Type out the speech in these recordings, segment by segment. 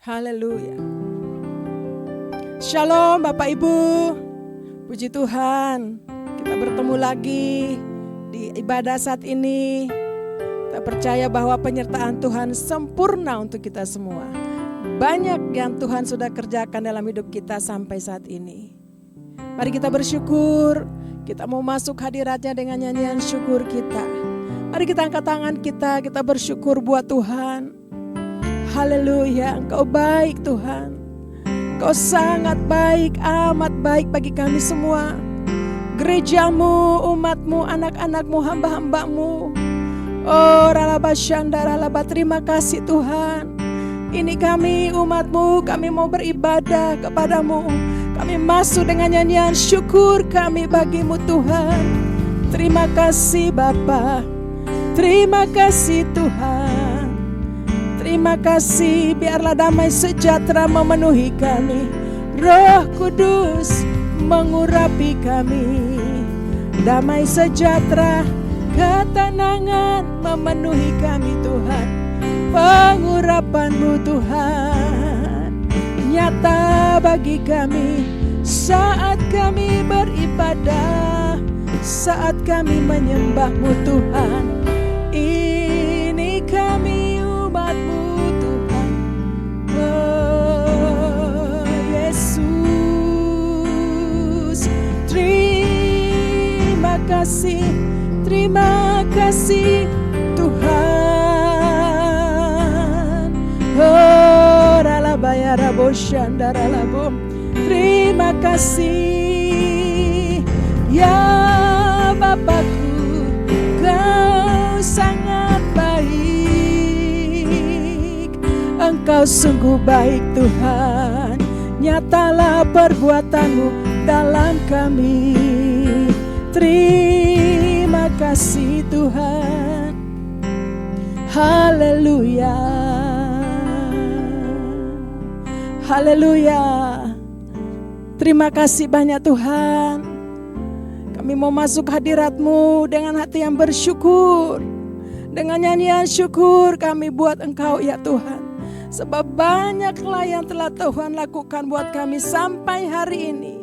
Haleluya. Shalom Bapak Ibu. Puji Tuhan, kita bertemu lagi di ibadah saat ini. Kita percaya bahwa penyertaan Tuhan sempurna untuk kita semua. Banyak yang Tuhan sudah kerjakan dalam hidup kita sampai saat ini. Mari kita bersyukur. Kita mau masuk hadiratnya dengan nyanyian syukur kita. Mari kita angkat tangan kita bersyukur buat Tuhan. Haleluya, Engkau baik Tuhan. Engkau sangat baik, amat baik bagi kami semua. Gerejamu, umatmu, anak-anakmu, hamba-hambamu. Oh Ralaba Syanda Ralaba, terima kasih Tuhan. Ini kami umatmu, kami mau beribadah kepadamu. Kami masuk dengan nyanyian syukur kami bagimu Tuhan. Terima kasih Bapa, terima kasih Tuhan. Terima kasih, biarlah damai sejahtera memenuhi kami. Roh Kudus mengurapi kami. Damai sejahtera, ketenangan memenuhi kami Tuhan. Pengurapan-Mu Tuhan nyata bagi kami saat kami beribadah, saat kami menyembah-Mu Tuhan. Ini kami umat-Mu Tuhan. Oh Yesus, terima kasih Tuhan. Oh Ralabaya Rabo Syanda Ralabo, terima kasih ya Bapakku, Kau sangat baik. Engkau sungguh baik Tuhan, nyatalah perbuatan-Mu dalam kami. Terima kasih Tuhan. Haleluya, haleluya. Terima kasih banyak Tuhan. Kami mau masuk hadirat-Mu dengan hati yang bersyukur. Dengan nyanyian syukur kami buat Engkau ya Tuhan. Sebab banyaklah yang telah Tuhan lakukan buat kami sampai hari ini.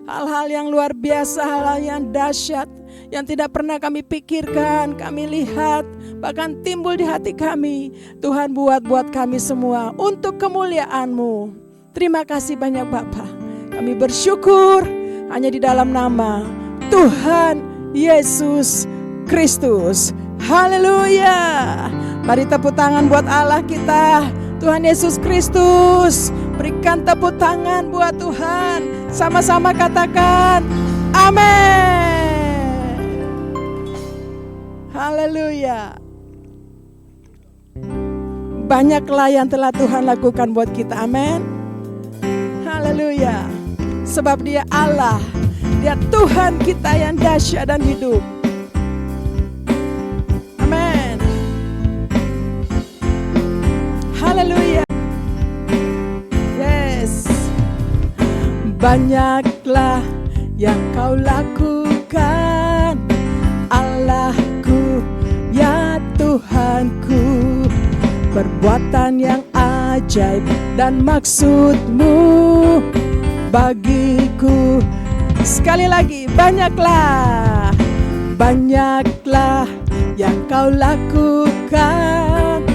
Hal-hal yang luar biasa, hal-hal yang dahsyat, yang tidak pernah kami pikirkan, kami lihat, bahkan timbul di hati kami. Tuhan buat kami semua untuk kemuliaan-Mu. Terima kasih banyak Bapa. Kami bersyukur hanya di dalam nama Tuhan Yesus Kristus. Haleluya. Mari tepuk tangan buat Allah kita, Tuhan Yesus Kristus. Berikan tepuk tangan buat Tuhan. Sama-sama katakan amin. Haleluya. Banyaklah yang telah Tuhan lakukan buat kita. Amin. Haleluya. Sebab Dia Allah, Dia Tuhan kita yang dahsyat dan hidup. Amin. Haleluya. Yes. Banyaklah yang Kau lakukan, Allahku, ya Tuhanku. Perbuatan yang ajaib dan maksud-Mu bagiku. Sekali lagi, banyaklah yang Kau lakukan,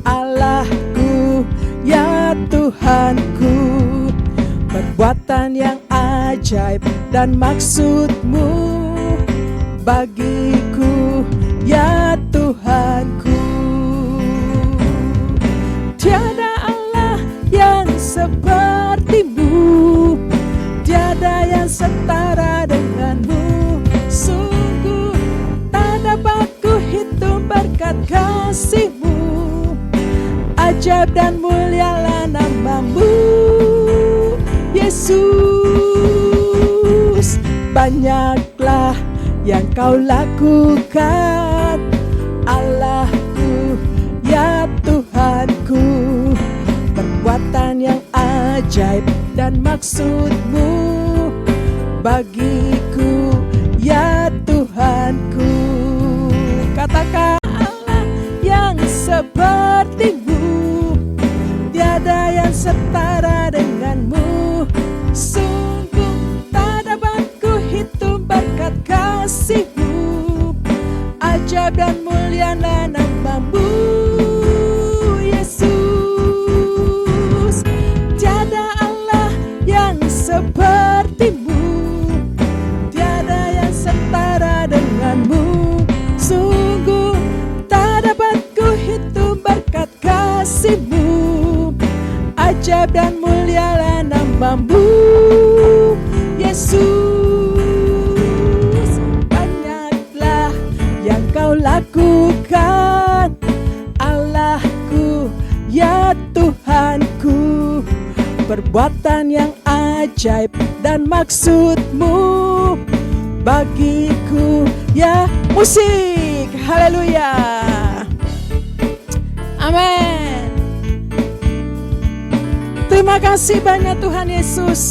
Allahku, ya Tuhanku. Perbuatan yang ajaib dan maksud-Mu bagiku, ya Tuhanku. Tiada Allah yang seperti-Mu, tiada yang setara dengan-Mu. Sungguh tak dapat ku hitung berkat kasih-Mu. Ajaib dan mulialah nama-Mu, Yesus. Banyaklah yang Kau lakukan, Allahku, ya Tuhanku. Perbuatan yang ajaib dan maksud-Mu bagiku, ya Tuhanku. Katakan Allah yang seperti-Mu, tiada yang yang setara denganmu. Sungguh tak dapat ku hitung berkat kasih-Mu. Ajaib dan mulialah nama-Mu, Yesus. Tiada Allah yang seperti-Mu, tiada yang setara denganmu. Sungguh tak dapat ku hitung berkat kasih-Mu. Ajaib dan mulialah nama-Mu, Yesus. Banyaklah yang Kau lakukan, Allahku, ya Tuhanku. Perbuatan yang ajaib dan maksud-Mu bagiku, ya. Musik, haleluya, amin. Terima kasih banyak Tuhan Yesus.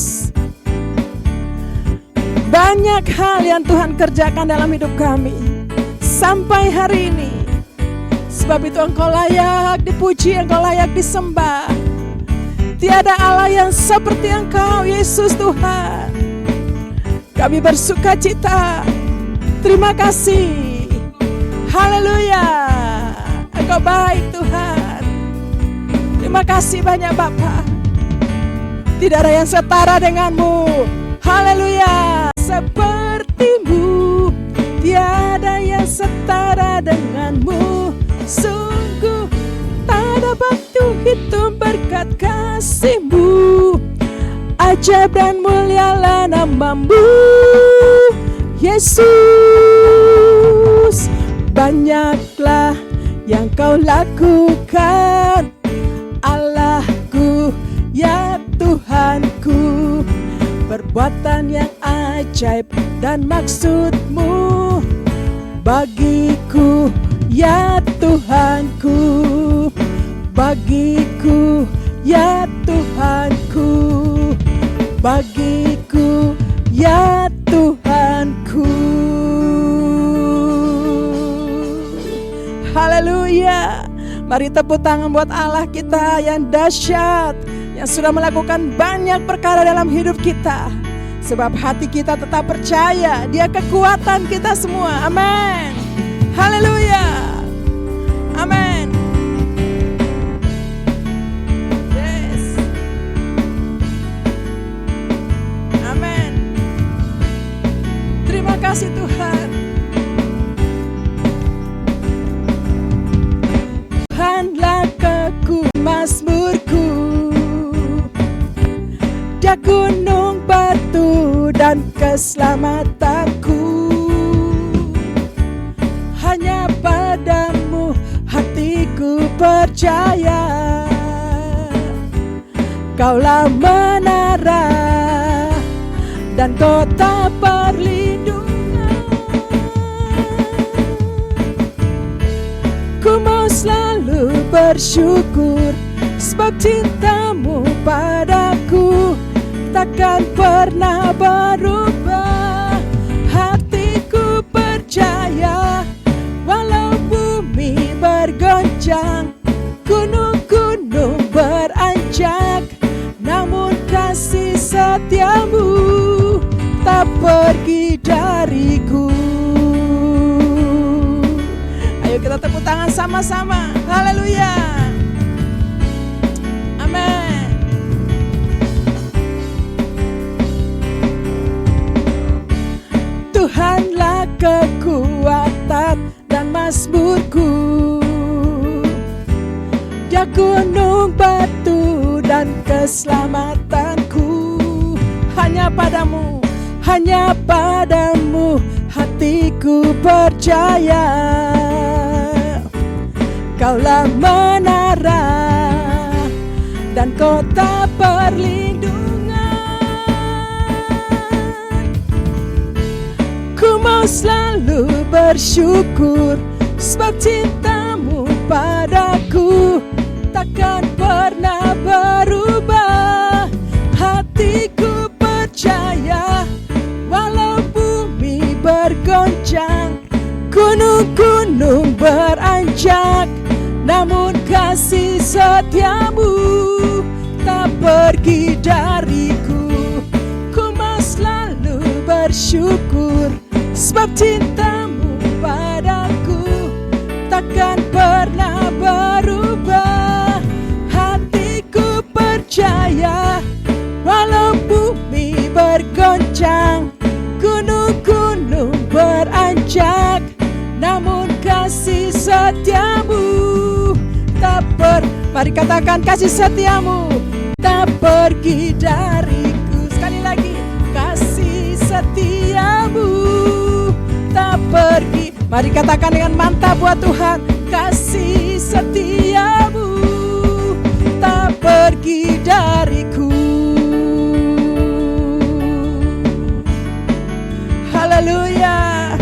Banyak hal yang Tuhan kerjakan dalam hidup kami sampai hari ini. Sebab itu Engkau layak dipuji, Engkau layak disembah. Tiada Allah yang seperti Engkau, Yesus Tuhan. Kami bersuka cita. Terima kasih. Haleluya. Engkau baik Tuhan. Terima kasih banyak Bapa. Tidak ada yang setara denganmu. Haleluya. Seperti-Mu, tiada yang setara denganmu. Sungguh tak dapat hitung berkat kasih-Mu. Ajaib dan mulialah nama-Mu, Yesus. Banyaklah yang Kau lakukan, Allahku, ya Tuhanku. Perbuatan yang ajaib dan maksud-Mu bagiku, ya Tuhanku. Bagiku, ya Tuhanku. Bagiku, ya Tuhanku. Haleluya. Mari tepuk tangan buat Allah kita yang dahsyat, yang sudah melakukan banyak perkara dalam hidup kita. Sebab hati kita tetap percaya Dia kekuatan kita semua. Amin. Haleluya. Amin. Yes. Amin. Terima kasih Tuhan. Tuhanlah kekuatan mazmurku, Dia gunung batu dan keselamatanku. Hanya padamu hatiku percaya, Kaulah menara dan kota perlindungan. Ku mau selalu bersyukur, sebab cinta-Mu padaku takkan pernah berubah. Hatiku percaya, walau bumi bergoncang, gunung-gunung beranjak, namun kasih setia-Mu tak pergi dariku. Ayo kita tepuk tangan sama-sama. Haleluya. Amin. Tuhanlah kekuatan dan mazmurku, Dia gunung batu dan keselamatanku. Hanya padamu, hanya padamu hatiku percaya, Kaulah menara dan kota perlindungan. Ku mau selalu bersyukur, sebab cinta-Mu padaku takkan pernah berubah. Hatiku percaya, walau bumi bergoncang, gunung-gunung beranjak, namun kasih setia-Mu tak sebab cintamu padaku takkan pernah berubah. Hatiku percaya walau bumi bergoncang, gunung-gunung beranjak, namun kasih setiamu tak mari katakan kasih setiamu tak pergi dariku. Sekali lagi, kasih setiamu tak pergi. Mari katakan dengan mantap buat Tuhan, kasih setiamu tak pergi dariku. Haleluya.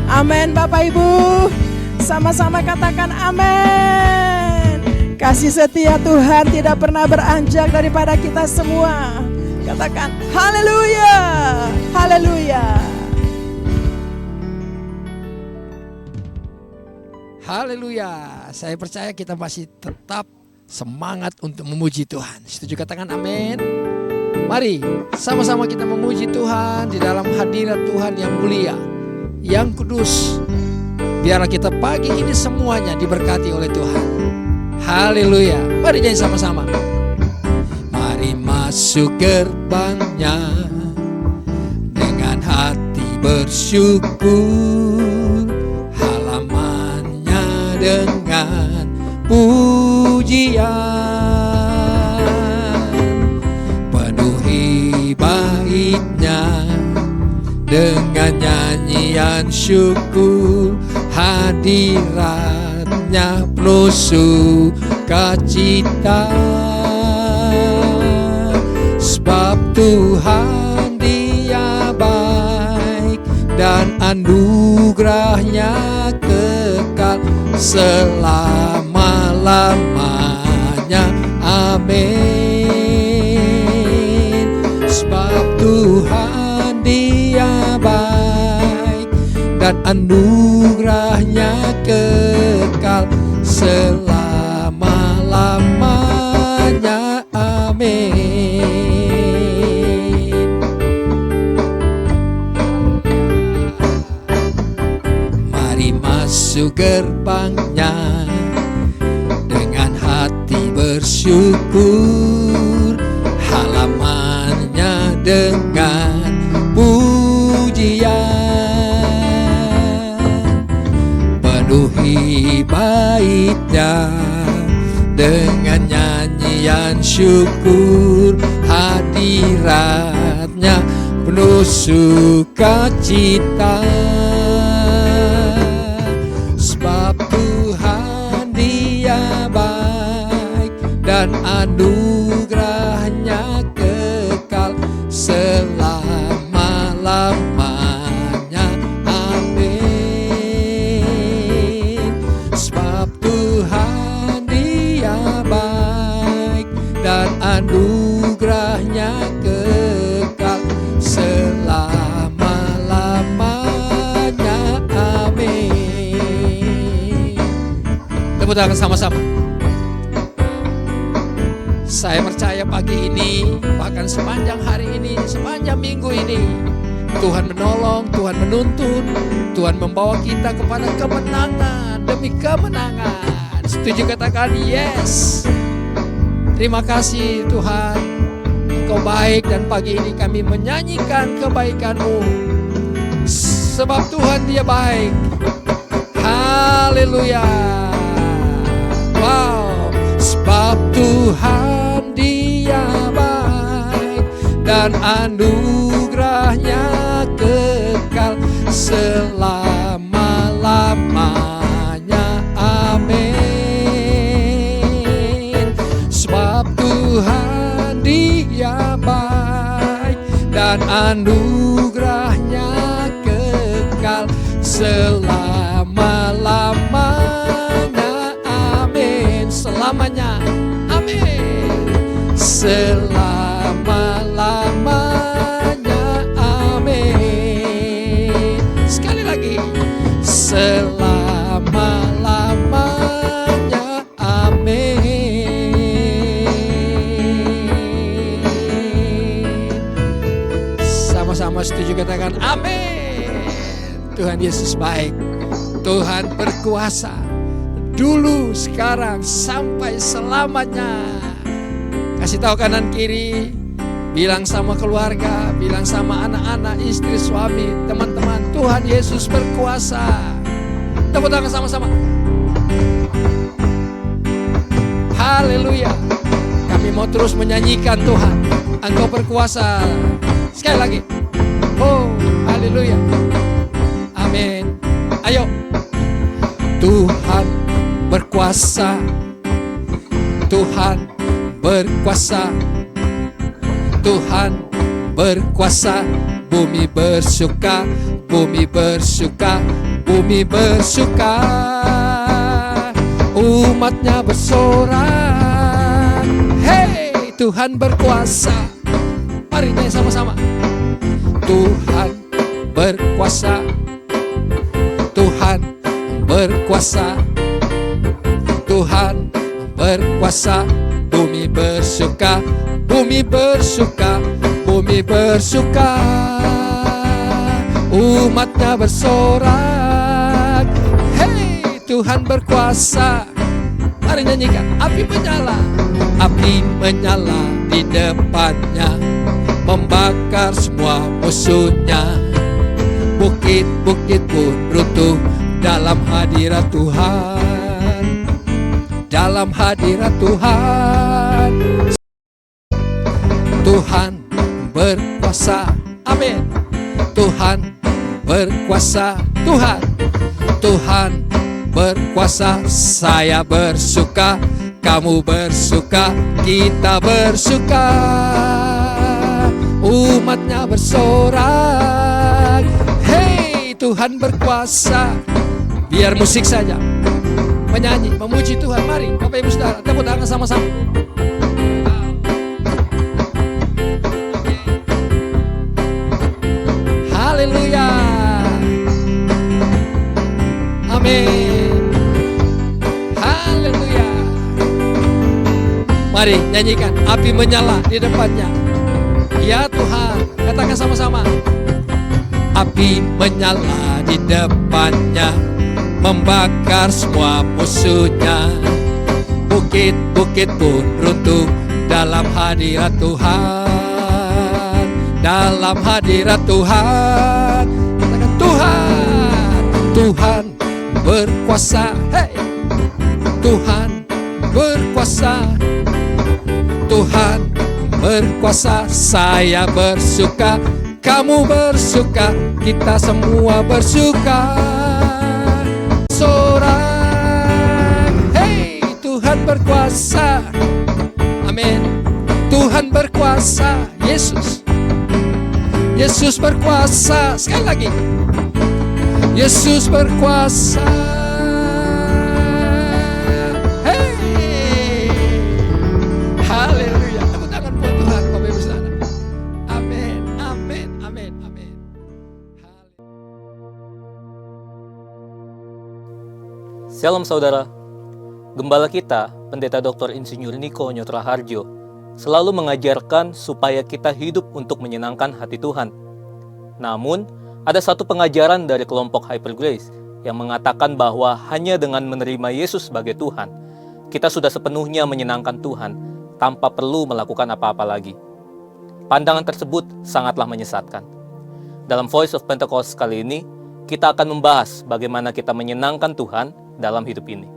Amin Bapak Ibu. Sama-sama katakan amin. Kasih setia Tuhan tidak pernah beranjak daripada kita semua. Katakan haleluya. Haleluya. Haleluya. Saya percaya kita masih tetap semangat untuk memuji Tuhan. Setuju katakan amin. Mari sama-sama kita memuji Tuhan di dalam hadirat Tuhan yang mulia, yang kudus. Biarlah kita pagi ini semuanya diberkati oleh Tuhan. Haleluya. Mari nyanyi sama-sama. Mari masuk gerbangnya dengan hati bersyukur, halamannya dengan pujian, penuhi baitnya dengan nyanyian syukur, hadiratnya penuh sukacita. Sebab Tuhan Dia baik dan anugerahnya kekal selama-lamanya. Amin. Sebab Tuhan Dia baik dan anugerahnya kekal selama-lamanya. Amin. Mari masuk gerbangnya dengan hati bersyukur, halamannya dengan pujian, penuhi baitnya dengan nyanyian syukur, hadiratnya penuh sukacita. Sebab Tuhan Dia baik dan anugerahnya kekal selama-lamanya. Amin. Sebab Tuhan Dia baik dan anugerahnya kekal selama-lamanya. Amin. Tepuk tangan sama-sama. Saya percaya pagi ini, bahkan sepanjang hari ini, sepanjang minggu ini, Tuhan menolong, Tuhan menuntun, Tuhan membawa kita kepada kemenangan demi kemenangan. Setuju katakan yes. Terima kasih Tuhan, Engkau baik dan pagi ini kami menyanyikan kebaikan-Mu. Sebab Tuhan Dia baik. Haleluya. Wow. Sebab Tuhan Dia baik dan anugerahnya kekal selama-lamanya. Amin. Sebab Tuhan Dia baik dan anugerahnya kekal selama-lamanya. Amin. Selamanya. Amin. Selama-lamanya. Amin. Sekali lagi. Selama-lamanya. Amin. Sama-sama setuju katakan amin. Tuhan Yesus baik. Tuhan berkuasa. Dulu, sekarang, sampai selamanya. Kasih tahu kanan kiri. Bilang sama keluarga, bilang sama anak-anak, istri, suami, teman-teman, Tuhan Yesus berkuasa. Tepuk tangan sama-sama. Haleluya. Kami mau terus menyanyikan Tuhan, Engkau berkuasa. Sekali lagi. Oh, haleluya. Amin. Ayo. Tuhan berkuasa. Tuhan berkuasa. Tuhan berkuasa. Bumi bersuka, bumi bersuka, bumi bersuka. Umatnya bersorak. Hey, Tuhan berkuasa. Mari nyanyi sama-sama. Tuhan berkuasa. Tuhan berkuasa. Tuhan berkuasa. Bumi bersuka, bumi bersuka, bumi bersuka. Umatnya bersorak. Hey, Tuhan berkuasa. Mari nyanyikan. Api menyala, api menyala di depannya, membakar semua musuhnya. Bukit-bukit pun runtuh dalam hadirat Tuhan. Dalam hadirat Tuhan. Tuhan berkuasa. Amin. Tuhan berkuasa. Tuhan berkuasa. Saya bersuka, kamu bersuka, kita bersuka. Umatnya bersorak. Hey, Tuhan berkuasa. Biar musik saja, menyanyi, memuji Tuhan. Mari Bapak Ibu Saudara, tepuk tangan sama-sama. Haleluya. Amin. Haleluya. Mari nyanyikan. Api menyala di depannya. Ya Tuhan, katakan sama-sama. Api menyala di depannya, membakar semua musuhnya. Bukit-bukit pun runtuh dalam hadirat Tuhan. Dalam hadirat Tuhan. Katakan Tuhan. Tuhan berkuasa. Hey, Tuhan berkuasa. Tuhan berkuasa. Saya bersuka, kamu bersuka, kita semua bersuka. Sorak. Hey, Tuhan berkuasa. Amin. Tuhan berkuasa. Yesus. Yesus berkuasa. Sekali lagi. Yesus berkuasa. Hey. Haleluya. Tepuk tangan buat Tuhan, Bapak Ibu Saudara. Amin. Amin. Amin. Amin. Shalom saudara. Gembala kita, Pendeta Dr. Insinyur Niko Nyotraharjo, selalu mengajarkan supaya kita hidup untuk menyenangkan hati Tuhan. Namun, ada satu pengajaran dari kelompok Hyper Grace yang mengatakan bahwa hanya dengan menerima Yesus sebagai Tuhan, kita sudah sepenuhnya menyenangkan Tuhan tanpa perlu melakukan apa-apa lagi. Pandangan tersebut sangatlah menyesatkan. Dalam Voice of Pentecost kali ini, kita akan membahas bagaimana kita menyenangkan Tuhan dalam hidup ini.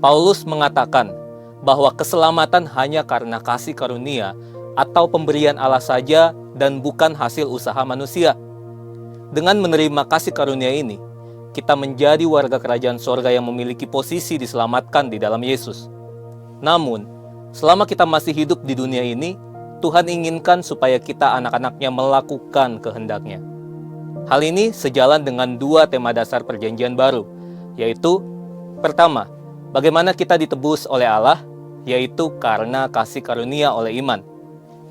Paulus mengatakan bahwa keselamatan hanya karena kasih karunia atau pemberian Allah saja dan bukan hasil usaha manusia. Dengan menerima kasih karunia ini, kita menjadi warga kerajaan sorga yang memiliki posisi diselamatkan di dalam Yesus. Namun, selama kita masih hidup di dunia ini, Tuhan inginkan supaya kita anak-anaknya melakukan kehendak-Nya. Hal ini sejalan dengan dua tema dasar perjanjian baru, yaitu pertama, bagaimana kita ditebus oleh Allah, yaitu karena kasih karunia oleh iman.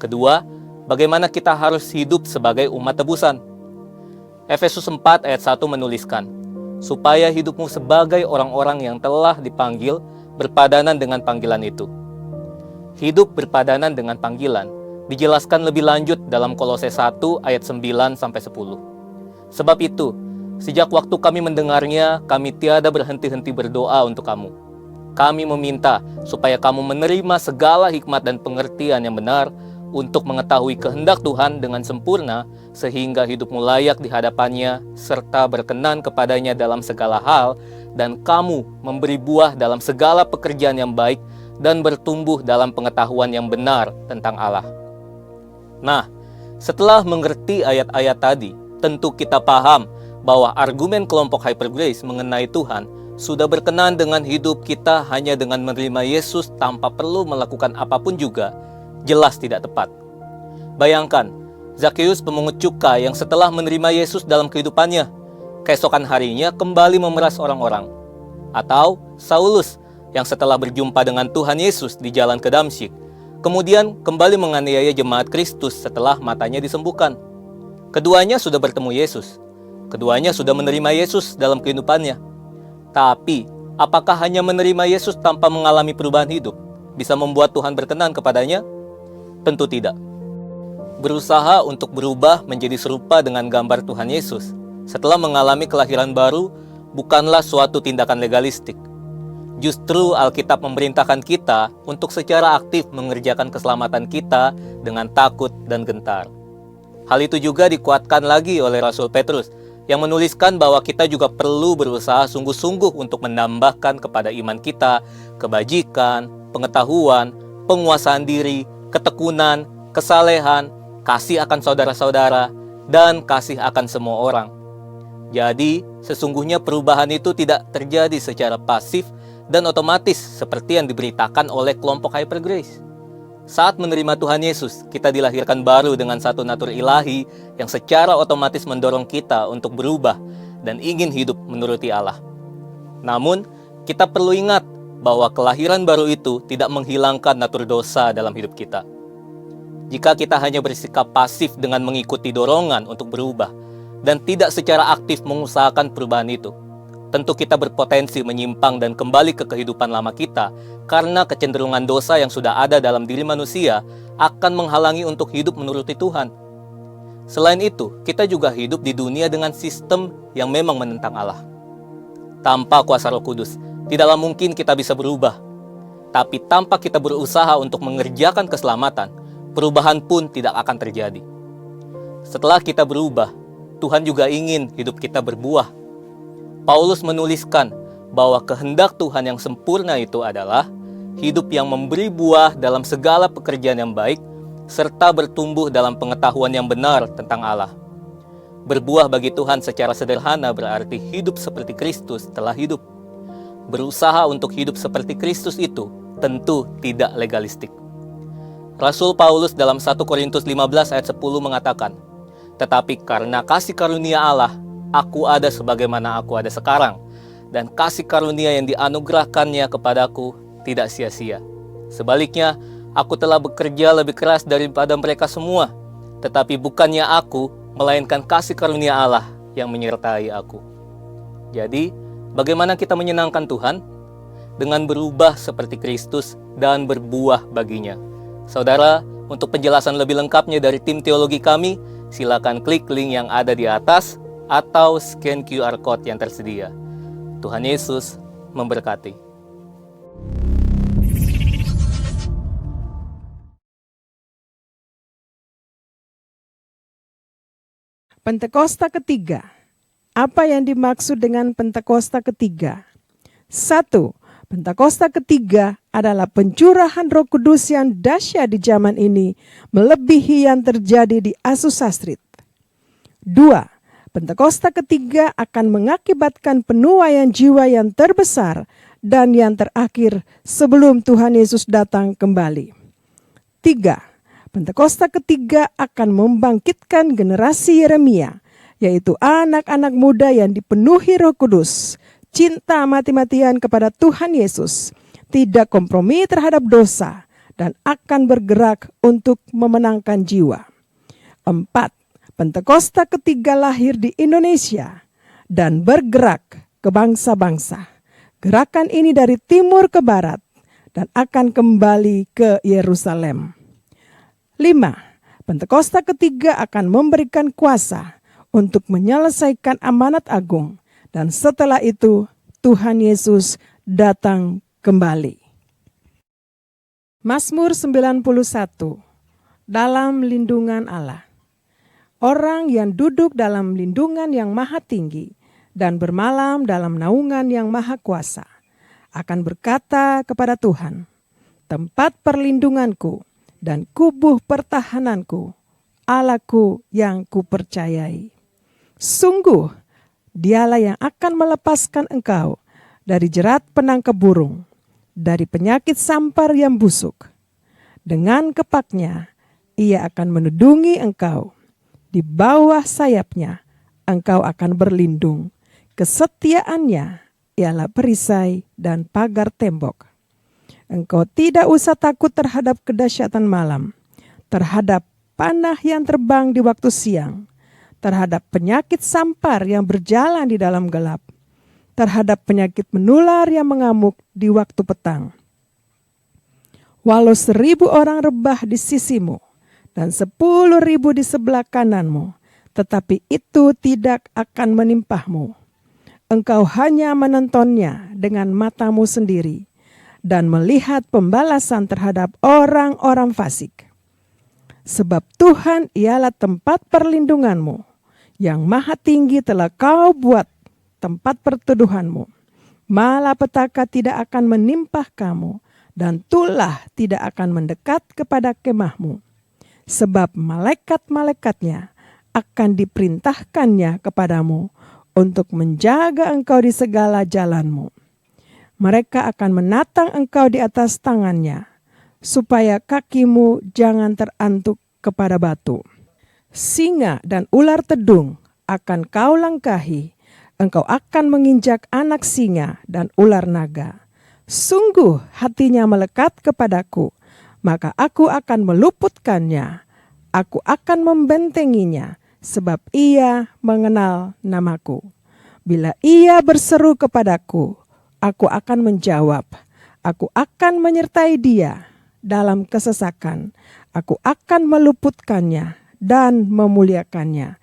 Kedua, bagaimana kita harus hidup sebagai umat tebusan. Efesus 4 ayat 1 menuliskan, supaya hidupmu sebagai orang-orang yang telah dipanggil berpadanan dengan panggilan itu. Hidup berpadanan dengan panggilan dijelaskan lebih lanjut dalam Kolose 1 ayat 9-10. Sebab itu, Sejak waktu kami mendengarnya, kami tiada berhenti-henti berdoa untuk kamu. Kami meminta supaya kamu menerima segala hikmat dan pengertian yang benar untuk mengetahui kehendak Tuhan dengan sempurna, sehingga hidupmu layak di hadapannya, serta berkenan kepadanya dalam segala hal, dan kamu memberi buah dalam segala pekerjaan yang baik, dan bertumbuh dalam pengetahuan yang benar tentang Allah. Nah, setelah mengerti ayat-ayat tadi, tentu kita paham bahwa argumen kelompok Hyper Grace mengenai Tuhan sudah berkenan dengan hidup kita hanya dengan menerima Yesus tanpa perlu melakukan apapun juga, jelas tidak tepat. Bayangkan, Zakheus pemungut cukai yang setelah menerima Yesus dalam kehidupannya, keesokan harinya kembali memeras orang-orang. Atau Saulus yang setelah berjumpa dengan Tuhan Yesus di jalan ke Damsyik, kemudian kembali menganiaya jemaat Kristus setelah matanya disembuhkan. Keduanya sudah bertemu Yesus. Keduanya sudah menerima Yesus dalam kehidupannya. Tapi, apakah hanya menerima Yesus tanpa mengalami perubahan hidup bisa membuat Tuhan berkenan kepadanya? Tentu tidak. Berusaha untuk berubah menjadi serupa dengan gambar Tuhan Yesus setelah mengalami kelahiran baru bukanlah suatu tindakan legalistik. Justru Alkitab memerintahkan kita untuk secara aktif mengerjakan keselamatan kita dengan takut dan gentar. Hal itu juga dikuatkan lagi oleh Rasul Petrus yang menuliskan bahwa kita juga perlu berusaha sungguh-sungguh untuk menambahkan kepada iman kita kebajikan, pengetahuan, penguasaan diri, ketekunan, kesalehan, kasih akan saudara-saudara, dan kasih akan semua orang. Jadi, sesungguhnya perubahan itu tidak terjadi secara pasif dan otomatis seperti yang diberitakan oleh kelompok Hyper Grace. Saat menerima Tuhan Yesus, kita dilahirkan baru dengan satu natur ilahi yang secara otomatis mendorong kita untuk berubah dan ingin hidup menuruti Allah. Namun, kita perlu ingat bahwa kelahiran baru itu tidak menghilangkan natur dosa dalam hidup kita. Jika kita hanya bersikap pasif dengan mengikuti dorongan untuk berubah dan tidak secara aktif mengusahakan perubahan itu, tentu kita berpotensi menyimpang dan kembali ke kehidupan lama kita karena kecenderungan dosa yang sudah ada dalam diri manusia akan menghalangi untuk hidup menuruti Tuhan. Selain itu, kita juga hidup di dunia dengan sistem yang memang menentang Allah. Tanpa kuasa Roh Kudus, tidaklah mungkin kita bisa berubah. Tapi tanpa kita berusaha untuk mengerjakan keselamatan, perubahan pun tidak akan terjadi. Setelah kita berubah, Tuhan juga ingin hidup kita berbuah. Paulus menuliskan bahwa kehendak Tuhan yang sempurna itu adalah hidup yang memberi buah dalam segala pekerjaan yang baik, serta bertumbuh dalam pengetahuan yang benar tentang Allah. Berbuah bagi Tuhan secara sederhana berarti hidup seperti Kristus telah hidup. Berusaha untuk hidup seperti Kristus itu tentu tidak legalistik. Rasul Paulus dalam 1 Korintus 15 ayat 10 mengatakan, "Tetapi karena kasih karunia Allah, aku ada sebagaimana aku ada sekarang, dan kasih karunia yang dianugerahkannya kepadaku tidak sia-sia. Sebaliknya, aku telah bekerja lebih keras daripada mereka semua, tetapi bukannya aku, melainkan kasih karunia Allah yang menyertai aku." Jadi, bagaimana kita menyenangkan Tuhan? Dengan berubah seperti Kristus dan berbuah baginya. Saudara, untuk penjelasan lebih lengkapnya dari tim teologi kami, silakan klik link yang ada di atas atau scan QR Code yang tersedia. Tuhan Yesus memberkati. Pentakosta ketiga. Apa yang dimaksud dengan Pentakosta ketiga? 1. Pentakosta ketiga adalah pencurahan Roh Kudus yang dahsyat di zaman ini, melebihi yang terjadi di Asusastrit. 2. Pentakosta ketiga akan mengakibatkan penuaian jiwa yang terbesar dan yang terakhir sebelum Tuhan Yesus datang kembali. 3. Pentakosta ketiga akan membangkitkan generasi Yeremia, yaitu anak-anak muda yang dipenuhi Roh Kudus, cinta mati-matian kepada Tuhan Yesus, tidak kompromi terhadap dosa, dan akan bergerak untuk memenangkan jiwa. 4. Pentakosta ketiga lahir di Indonesia dan bergerak ke bangsa-bangsa. Gerakan ini dari timur ke barat dan akan kembali ke Yerusalem. 5. Pentakosta ketiga akan memberikan kuasa untuk menyelesaikan amanat agung. Dan setelah itu Tuhan Yesus datang kembali. Mazmur 91. Dalam lindungan Allah. Orang yang duduk dalam lindungan yang maha tinggi dan bermalam dalam naungan yang maha kuasa akan berkata kepada Tuhan, tempat perlindunganku dan kubuh pertahananku, Allahku yang kupercayai. Sungguh, Dialah yang akan melepaskan engkau dari jerat penangkap burung, dari penyakit sampar yang busuk. Dengan kepaknya, Ia akan menudungi engkau. Di bawah sayapnya, engkau akan berlindung. Kesetiaannya ialah perisai dan pagar tembok. Engkau tidak usah takut terhadap kedahsyatan malam, terhadap panah yang terbang di waktu siang, terhadap penyakit sampar yang berjalan di dalam gelap, terhadap penyakit menular yang mengamuk di waktu petang. Walau 1000 orang rebah di sisimu dan 10.000 di sebelah kananmu, tetapi itu tidak akan menimpahmu. Engkau hanya menontonnya dengan matamu sendiri dan melihat pembalasan terhadap orang-orang fasik. Sebab Tuhan ialah tempat perlindunganmu, yang maha tinggi telah kau buat tempat perteduhanmu. Malapetaka tidak akan menimpah kamu, dan tulah tidak akan mendekat kepada kemahmu. Sebab malaikat-malaikatnya akan diperintahkannya kepadamu untuk menjaga engkau di segala jalanmu. Mereka akan menatang engkau di atas tangannya, supaya kakimu jangan terantuk kepada batu. Singa dan ular tedung akan kau langkahi, engkau akan menginjak anak singa dan ular naga. Sungguh hatinya melekat kepadaku, maka aku akan meluputkannya. Aku akan membentenginya, sebab ia mengenal namaku. Bila ia berseru kepadaku, aku akan menjawab. Aku akan menyertai dia dalam kesesakan. Aku akan meluputkannya dan memuliakannya.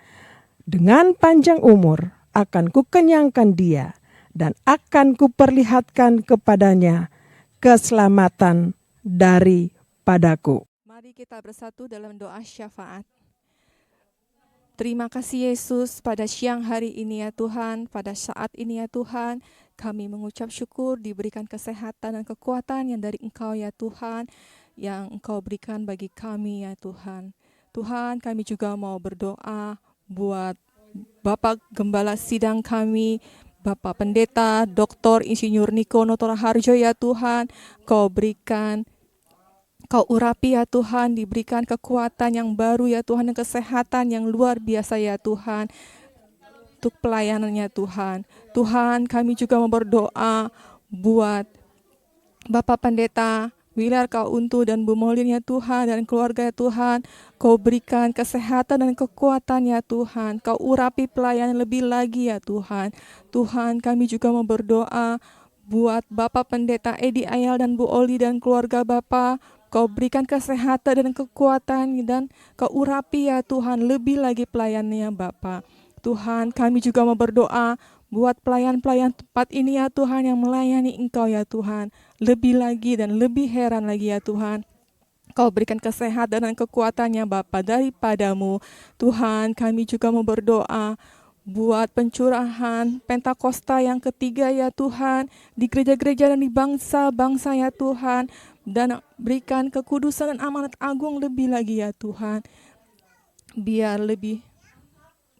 Dengan panjang umur akan kukenyangkan dia, dan akan kuperlihatkan kepadanya keselamatan daripadaku. Mari kita bersatu dalam doa syafaat. Terima kasih Yesus, pada siang hari ini ya Tuhan, pada saat ini ya Tuhan, kami mengucap syukur diberikan kesehatan dan kekuatan yang dari Engkau ya Tuhan, yang Engkau berikan bagi kami ya Tuhan. Tuhan, kami juga mau berdoa buat Bapak Gembala Sidang kami, Bapak Pendeta, Dr. Insinyur Niko Notoraharjo ya Tuhan, Kau berikan, Kau urapi ya Tuhan, diberikan kekuatan yang baru ya Tuhan, dan kesehatan yang luar biasa ya Tuhan, untuk pelayanannya Tuhan. Tuhan, kami juga mau berdoa buat Bapak Pendeta Wilar Kau Untu dan Bu Molin ya Tuhan, dan keluarga ya Tuhan, Kau berikan kesehatan dan kekuatan ya Tuhan, Kau urapi pelayanan lebih lagi ya Tuhan. Tuhan, kami juga mau berdoa buat Bapak Pendeta Edi Ayal dan Bu Oli dan keluarga Bapak, Kau berikan kesehatan dan kekuatan, dan Kau urapi ya Tuhan lebih lagi pelayanannya Bapa. Tuhan, kami juga mau berdoa buat pelayan-pelayan tempat ini ya Tuhan, yang melayani Engkau ya Tuhan, lebih lagi dan lebih heran lagi ya Tuhan. Kau berikan kesehatan dan kekuatannya Bapa daripadamu. Tuhan, kami juga mau berdoa buat pencurahan Pentakosta yang ketiga ya Tuhan, di gereja-gereja dan di bangsa-bangsa ya Tuhan, dan berikan kekudusan dan amanat agung lebih lagi ya Tuhan, biar lebih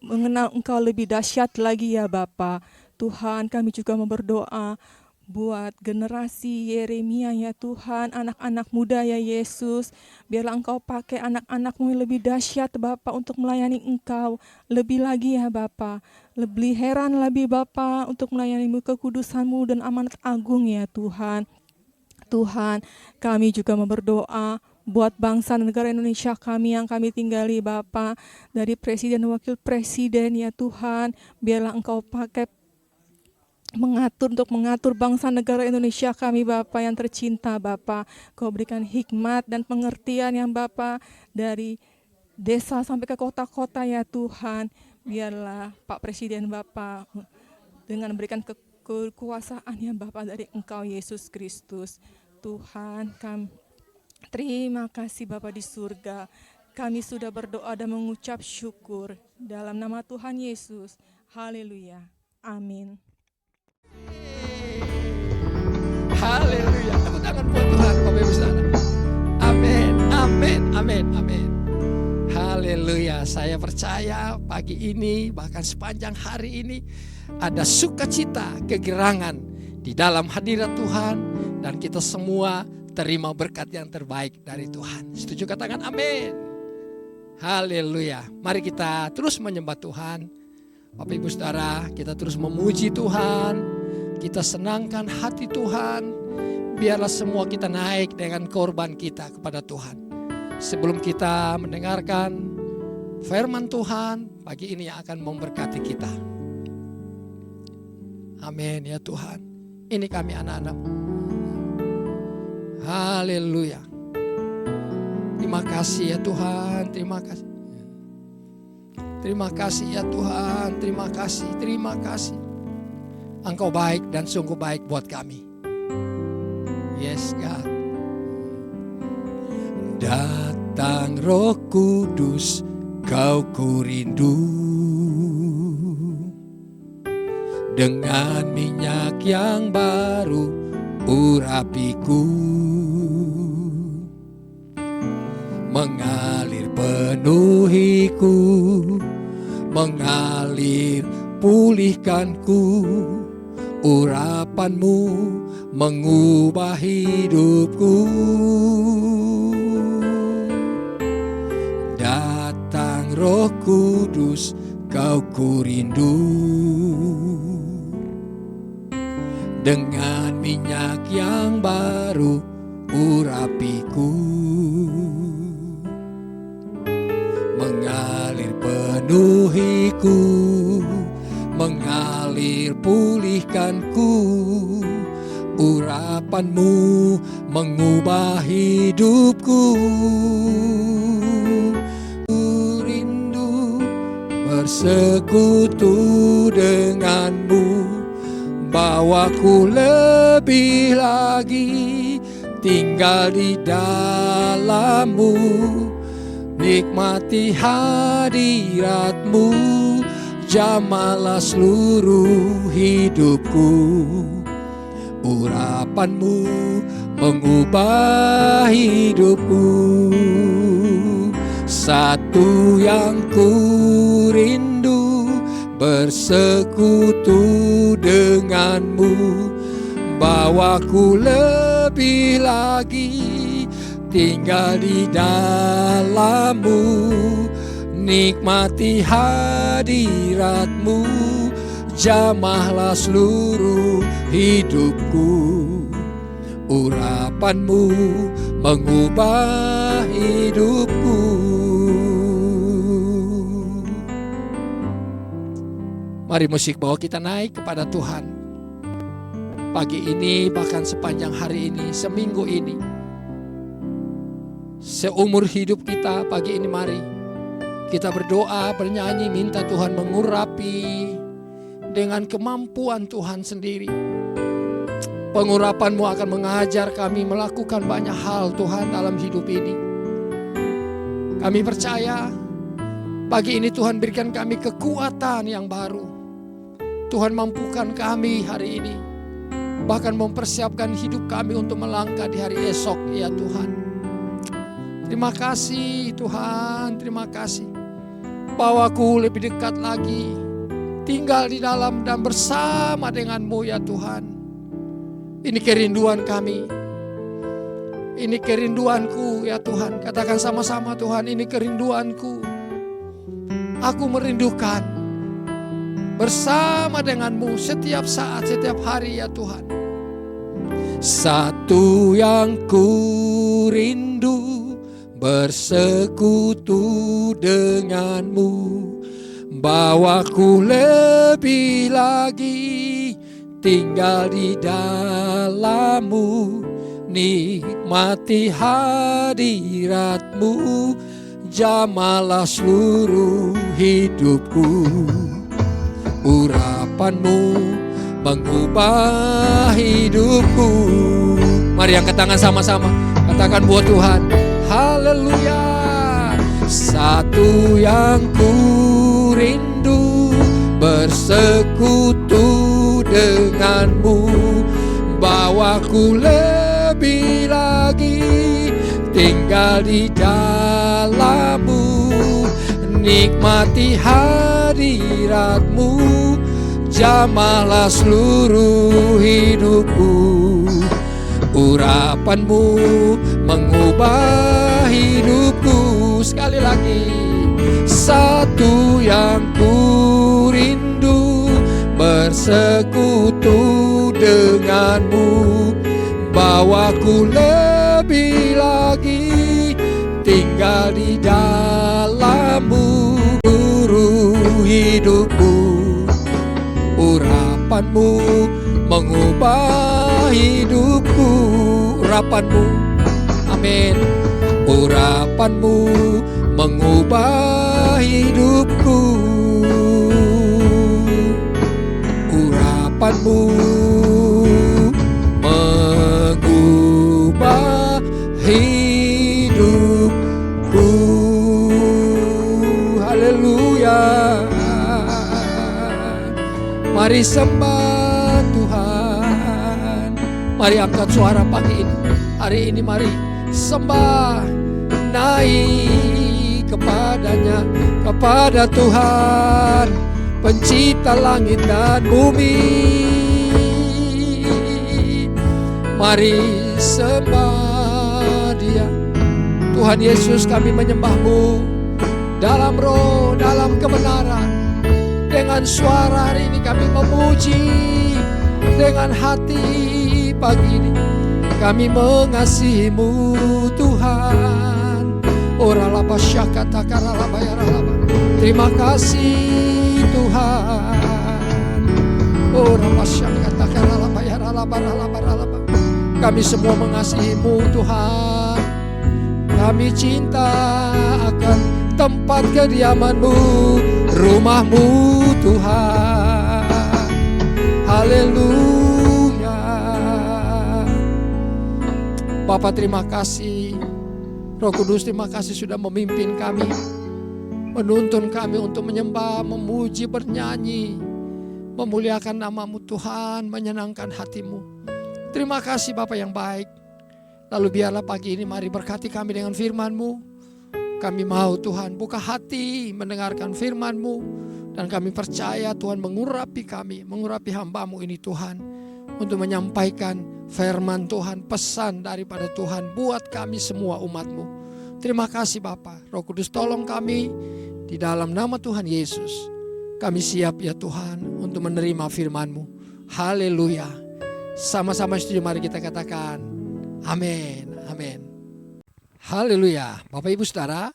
mengenal Engkau lebih dahsyat lagi ya Bapa. Tuhan, kami juga mau berdoa buat generasi Yeremia ya Tuhan, anak-anak muda ya Yesus, biarlah Engkau pakai anak-anak-Mu yang lebih dahsyat Bapa untuk melayani Engkau lebih lagi ya Bapa. Lebih heran lebih Bapa untuk melayani-Mu, kekudusan-Mu dan amanat agung ya Tuhan. Tuhan, kami juga mau berdoa buat bangsa dan negara Indonesia kami yang kami tinggali Bapa, dari presiden dan wakil presiden ya Tuhan, biarlah Engkau pakai mengatur bangsa negara Indonesia kami Bapa yang tercinta Bapa. Kau berikan hikmat dan pengertian yang Bapa, dari desa sampai ke kota-kota ya Tuhan, Biarlah Pak Presiden Bapak dengan memberikan kekuasaan yang Bapak dari Engkau Yesus Kristus. Tuhan, kami terima kasih Bapa di surga. Kami sudah berdoa dan mengucap syukur dalam nama Tuhan Yesus. Haleluya. Amin. Haleluya. Tepuk tangan buat Tuhan, Bapak Ibu Saudara. Amin, amin, amin, amin. Haleluya. Saya percaya pagi ini, bahkan sepanjang hari ini, ada sukacita, kegirangan di dalam hadirat Tuhan. Dan kita semua terima berkat yang terbaik dari Tuhan. Setuju katakan amin. Haleluya. Mari kita terus menyembah Tuhan. Bapak Ibu Saudara, kita terus memuji Tuhan. Kita senangkan hati Tuhan. Biarlah semua kita naik dengan korban kita kepada Tuhan. Sebelum kita mendengarkan firman Tuhan, pagi ini yang akan memberkati kita. Amin ya Tuhan. Ini kami anak-anak-Mu. Haleluya. Terima kasih ya Tuhan, terima kasih. Terima kasih ya Tuhan, terima kasih, terima kasih. Engkau baik dan sungguh baik buat kami. Yes God. Datang Roh Kudus, Kau ku rindu. Dengan minyak yang baru urapiku, mengalir penuhiku, mengalir pulihkanku. Urapan-Mu mengubah hidupku. Datang Roh Kudus, Kau ku rindu. Dengan minyak yang baru urapiku, mengalir penuhiku, mengalir pulihkanku. Urapan-Mu mengubah hidupku. Rindu bersekutu dengan-Mu, bawaku lebih lagi tinggal di dalam-Mu. Nikmati hadirat-Mu, jamahlah seluruh hidupku. Urapan-Mu mengubah hidupku. Satu yang ku rindu, bersekutu dengan-Mu, bawaku lebih lagi tinggal di dalam-Mu. Nikmati hadirat-Mu, jamahlah seluruh hidupku. Urapan-Mu mengubah hidupku. Mari musik bawa kita naik kepada Tuhan. Pagi ini, bahkan sepanjang hari ini, seminggu ini, seumur hidup kita, pagi ini mari kita berdoa, bernyanyi, minta Tuhan mengurapi dengan kemampuan Tuhan sendiri. Pengurapan-Mu akan mengajar kami melakukan banyak hal Tuhan dalam hidup ini. Kami percaya pagi ini Tuhan berikan kami kekuatan yang baru. Tuhan mampukan kami hari ini, bahkan mempersiapkan hidup kami untuk melangkah di hari esok ya Tuhan. Terima kasih Tuhan, terima kasih. Bawaku lebih dekat lagi, tinggal di dalam dan bersama dengan-Mu ya Tuhan. Ini kerinduan kami, ini kerinduanku ya Tuhan. Katakan sama-sama Tuhan, ini kerinduanku. Aku merindukan bersama dengan-Mu setiap saat, setiap hari ya Tuhan. Satu yang ku rindu, bersekutu dengan-Mu, bawaku lebih lagi tinggal di dalam-Mu. Nikmati hadirat-Mu, Jamahlah seluruh hidupku. Urapanmu mengubah hidupku. Mari angkat tangan sama-sama, katakan buat Tuhan, haleluya. Satu yang ku rindu, bersekutu denganmu. Bawaku lebih lagi tinggal di dalammu. Nikmati hadiratmu. Jamahlah seluruh hidupku. Urapanmu mengubah hidupku. Sekali lagi, satu yang ku rindu, bersekutu denganmu. Bawaku lebih lagi tinggal di dalammu. Seluruh hidupku. Urapanmu mengubah hidupku. Urapanmu, amin. Urapanmu mengubah hidupku. Urapanmu mengubah hidupku. Haleluya. Mari sembah Tuhan. Mari angkat suara pagi ini. Hari ini mari sembah, naik kepadanya, kepada Tuhan pencipta langit dan bumi. Mari sembah Dia. Tuhan Yesus, kami menyembah-Mu dalam roh, dalam kebenaran. Dengan suara hari ini kami memuji, dengan hati pagi ini kami mengasihi-Mu Tuhan. Oralaba syakata karalaba yaralaba. Terima kasih Tuhan. Oralaba syakata karalaba yaralaba ralaba ralaba. Kami semua mengasihi-Mu Tuhan. Kami cinta akan tempat kediaman-Mu, rumah-Mu Tuhan. Haleluya. Bapa, terima kasih. Roh Kudus, terima kasih sudah memimpin kami, menuntun kami untuk menyembah, memuji, bernyanyi, memuliakan nama-Mu Tuhan, menyenangkan hati-Mu. Terima kasih Bapa yang baik. Lalu biarlah pagi ini mari berkati kami dengan firman-Mu. Kami mau Tuhan buka hati mendengarkan firman-Mu. Dan kami percaya Tuhan mengurapi kami, mengurapi hamba-Mu ini Tuhan. Untuk menyampaikan firman Tuhan, pesan daripada Tuhan buat kami semua umat-Mu. Terima kasih Bapa. Roh Kudus tolong kami di dalam nama Tuhan Yesus. Kami siap ya Tuhan untuk menerima firman-Mu. Haleluya. Sama-sama setuju, mari kita katakan amin, amin. Haleluya. Bapak Ibu Saudara,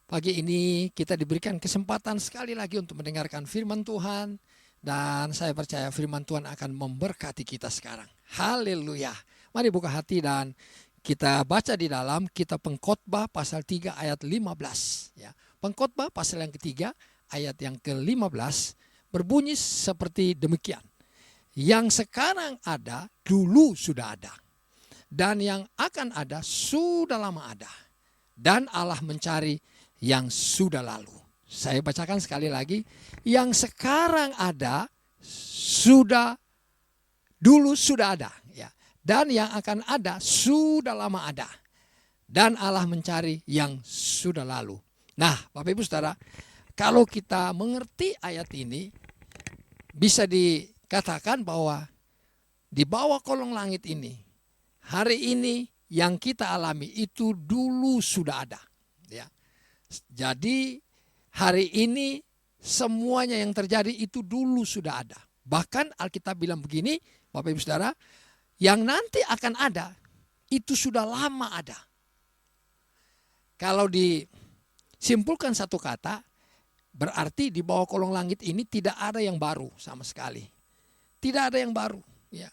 pagi ini kita diberikan kesempatan sekali lagi untuk mendengarkan firman Tuhan. Dan saya percaya firman Tuhan akan memberkati kita sekarang. Haleluya. Mari buka hati dan kita baca di dalam kitab Pengkhotbah pasal 3 ayat 15. Ya. Pengkhotbah pasal yang ketiga ayat yang ke-15 berbunyi seperti demikian. Yang sekarang ada, dulu sudah ada. Dan yang akan ada, sudah lama ada. Dan Allah mencari yang sudah lalu. Saya bacakan sekali lagi. Yang sekarang ada, dulu sudah ada. Ya. Dan yang akan ada, sudah lama ada. Dan Allah mencari yang sudah lalu. Nah, Bapak Ibu Saudara, kalau kita mengerti ayat ini, bisa dikatakan bahwa di bawah kolong langit ini, hari ini yang kita alami itu dulu sudah ada. Ya. Jadi hari ini semuanya yang terjadi itu dulu sudah ada. Bahkan Alkitab bilang begini, Bapak Ibu Saudara, yang nanti akan ada itu sudah lama ada. Kalau disimpulkan satu kata, berarti di bawah kolong langit ini tidak ada yang baru sama sekali. Tidak ada yang baru. Ya.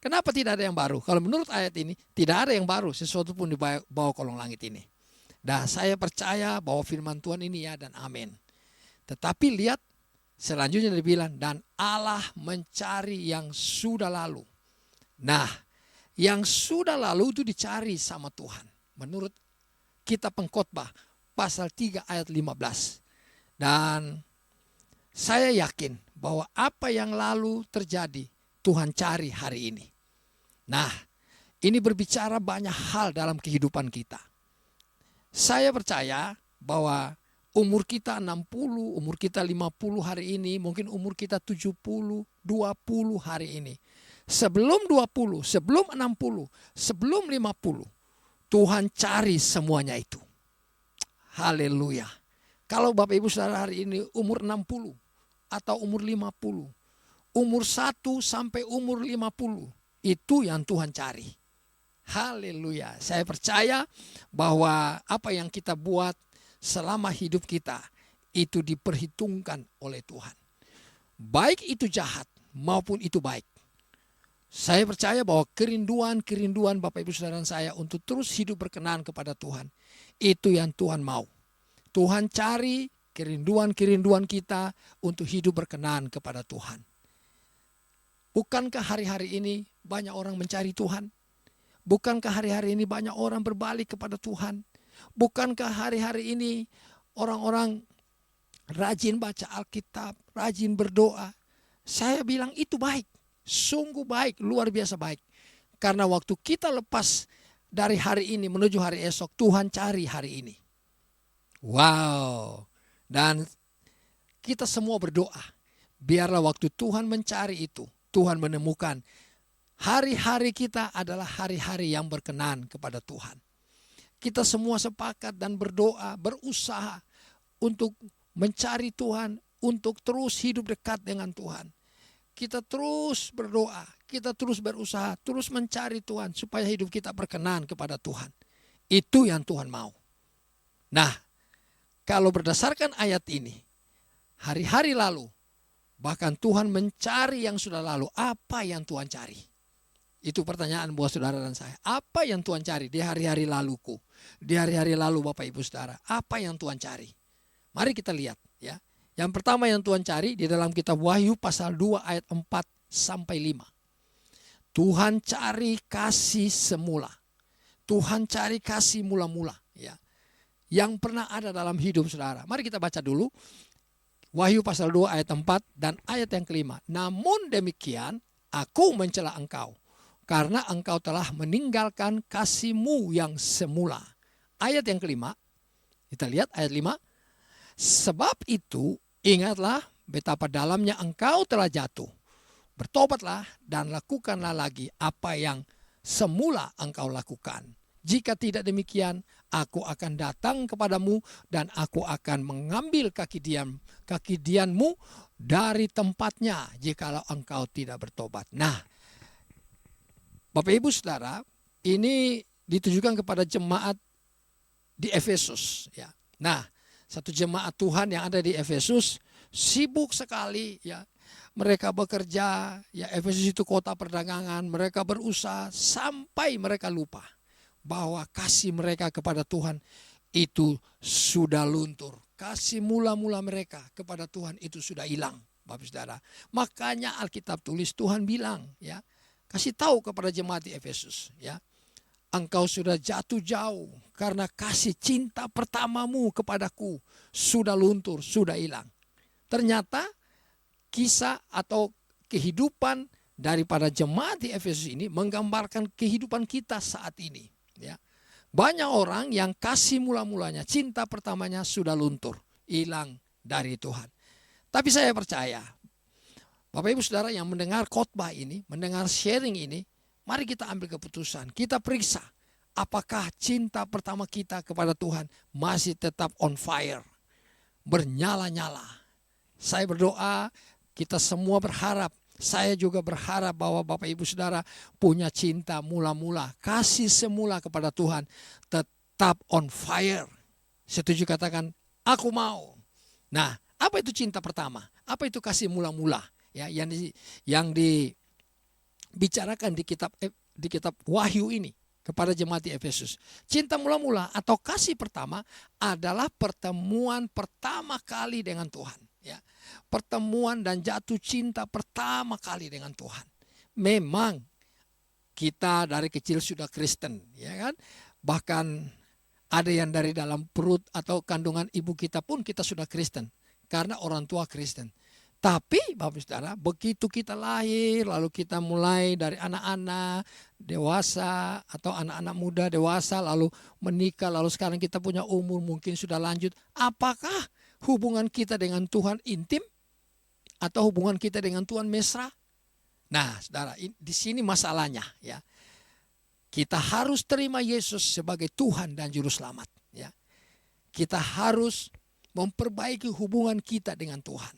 Kenapa tidak ada yang baru? Kalau menurut ayat ini, tidak ada yang baru sesuatu pun di bawah kolong langit ini. Dan saya percaya bahwa firman Tuhan ini ya dan amin. Tetapi lihat selanjutnya dia bilang, dan Allah mencari yang sudah lalu. Nah, yang sudah lalu itu dicari sama Tuhan. Menurut kitab Pengkhotbah pasal 3 ayat 15. Dan saya yakin bahwa apa yang lalu terjadi Tuhan cari hari ini. Nah, ini berbicara banyak hal dalam kehidupan kita. Saya percaya bahwa umur kita 60, umur kita 50 hari ini, mungkin umur kita 70, 20 hari ini. Sebelum 20, sebelum 60, sebelum 50, Tuhan cari semuanya itu. Haleluya. Kalau Bapak Ibu Saudara hari ini umur 60 atau umur 50, umur 1 sampai umur 50, itu yang Tuhan cari. Haleluya. Saya percaya bahwa apa yang kita buat selama hidup kita itu diperhitungkan oleh Tuhan. Baik itu jahat maupun itu baik. Saya percaya bahwa kerinduan Bapak Ibu Saudara saya untuk terus hidup berkenan kepada Tuhan, itu yang Tuhan mau. Tuhan cari kerinduan kita untuk hidup berkenan kepada Tuhan. Bukankah hari-hari ini banyak orang mencari Tuhan? Bukankah hari-hari ini banyak orang berbalik kepada Tuhan? Bukankah hari-hari ini orang-orang rajin baca Alkitab, rajin berdoa? Saya bilang itu baik, sungguh baik, luar biasa baik. Karena waktu kita lepas dari hari ini menuju hari esok, Tuhan cari hari ini. Wow. Dan kita semua berdoa, biarlah waktu Tuhan mencari itu, Tuhan menemukan hari-hari kita adalah hari-hari yang berkenan kepada Tuhan. Kita semua sepakat dan berdoa, berusaha untuk mencari Tuhan, untuk terus hidup dekat dengan Tuhan. Kita terus berdoa, kita terus berusaha, terus mencari Tuhan supaya hidup kita berkenan kepada Tuhan. Itu yang Tuhan mau. Nah, kalau berdasarkan ayat ini, hari-hari lalu, bahkan Tuhan mencari yang sudah lalu, apa yang Tuhan cari? Itu pertanyaan buat saudara dan saya. Apa yang Tuhan cari di hari-hari laluku? Di hari-hari lalu Bapak Ibu Saudara, apa yang Tuhan cari? Mari kita lihat ya. Yang pertama yang Tuhan cari di dalam kitab Wahyu pasal 2 ayat 4 sampai 5. Tuhan cari kasih semula. Tuhan cari kasih mula-mula ya. Yang pernah ada dalam hidup saudara. Mari kita baca dulu. Wahyu pasal 2 ayat 4 dan ayat yang kelima. Namun demikian aku mencela engkau, karena engkau telah meninggalkan kasih-Mu yang semula. Ayat yang kelima, kita lihat ayat 5. Sebab itu ingatlah betapa dalamnya engkau telah jatuh. Bertobatlah dan lakukanlah lagi apa yang semula engkau lakukan. Jika tidak demikian, aku akan datang kepadamu dan aku akan mengambil kaki dianmu dari tempatnya jikalau engkau tidak bertobat. Nah, Bapak Ibu Saudara, ini ditujukan kepada jemaat di Efesus ya. Nah, satu jemaat Tuhan yang ada di Efesus sibuk sekali ya. Mereka bekerja, ya Efesus itu kota perdagangan, mereka berusaha sampai mereka lupa bahwa kasih mereka kepada Tuhan itu sudah luntur. Kasih mula-mula mereka kepada Tuhan itu sudah hilang, Bapak Saudara. Makanya Alkitab tulis Tuhan bilang ya, kasih tahu kepada jemaat di Efesus ya. Engkau sudah jatuh jauh karena kasih cinta pertamamu kepadaku sudah luntur, sudah hilang. Ternyata kisah atau kehidupan daripada jemaat di Efesus ini menggambarkan kehidupan kita saat ini. Ya. Banyak orang yang kasih mula-mulanya, cinta pertamanya sudah luntur, hilang dari Tuhan. Tapi saya percaya, Bapak Ibu Saudara yang mendengar khotbah ini, mendengar sharing ini, mari kita ambil keputusan, kita periksa apakah cinta pertama kita kepada Tuhan masih tetap on fire, bernyala-nyala. Saya berdoa, kita semua berharap, saya juga berharap bahwa Bapak Ibu Saudara punya cinta mula-mula, kasih semula kepada Tuhan tetap on fire. Setuju katakan, aku mau. Nah, apa itu cinta pertama? Apa itu kasih mula-mula? Ya, yang dibicarakan di kitab Wahyu ini kepada jemaat di Efesus. Cinta mula-mula atau kasih pertama adalah pertemuan pertama kali dengan Tuhan. Ya, pertemuan dan jatuh cinta pertama kali dengan Tuhan. Memang kita dari kecil sudah Kristen, ya kan? Bahkan ada yang dari dalam perut atau kandungan ibu kita pun kita sudah Kristen karena orang tua Kristen. Tapi Bapak Saudara, begitu kita lahir lalu kita mulai dari anak-anak dewasa atau anak-anak muda dewasa lalu menikah lalu sekarang kita punya umur mungkin sudah lanjut, apakah hubungan kita dengan Tuhan intim atau hubungan kita dengan Tuhan mesra? Nah, Saudara, di sini masalahnya ya. Kita harus terima Yesus sebagai Tuhan dan Juru Selamat. Ya. Kita harus memperbaiki hubungan kita dengan Tuhan.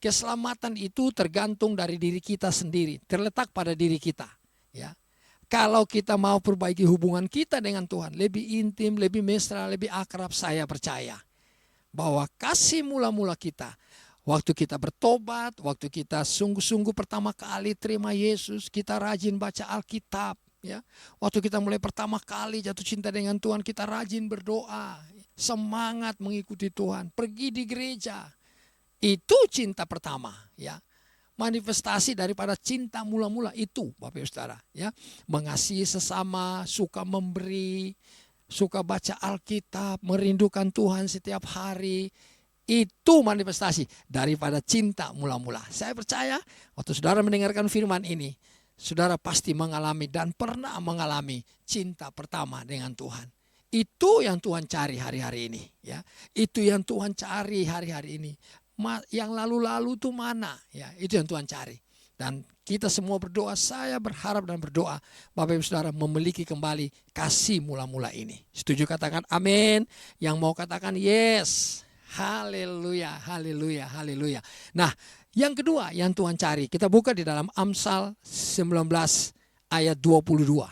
Keselamatan itu tergantung dari diri kita sendiri, terletak pada diri kita. Ya. Kalau kita mau perbaiki hubungan kita dengan Tuhan, lebih intim, lebih mesra, lebih akrab, saya percaya bahwa kasih mula-mula kita, waktu kita bertobat, waktu kita sungguh-sungguh pertama kali terima Yesus, kita rajin baca Alkitab. Ya. Waktu kita mulai pertama kali jatuh cinta dengan Tuhan, kita rajin berdoa, semangat mengikuti Tuhan, pergi di gereja. Itu cinta pertama, ya. Manifestasi daripada cinta mula-mula itu, Bapak Ibu Saudara, ya. Mengasihi sesama, suka memberi, suka baca Alkitab, merindukan Tuhan setiap hari. Itu manifestasi daripada cinta mula-mula. Saya percaya waktu saudara mendengarkan firman ini, saudara pasti mengalami dan pernah mengalami cinta pertama dengan Tuhan. Itu yang Tuhan cari hari-hari ini, ya. Itu yang Tuhan cari hari-hari ini. Yang lalu-lalu itu mana? Ya, itu yang Tuhan cari. Dan kita semua berdoa, saya berharap dan berdoa Bapak Ibu Saudara memiliki kembali kasih mula-mula ini. Setuju katakan amin. Yang mau katakan yes. Haleluya, haleluya, haleluya. Nah, yang kedua yang Tuhan cari, kita buka di dalam Amsal 19 ayat 22.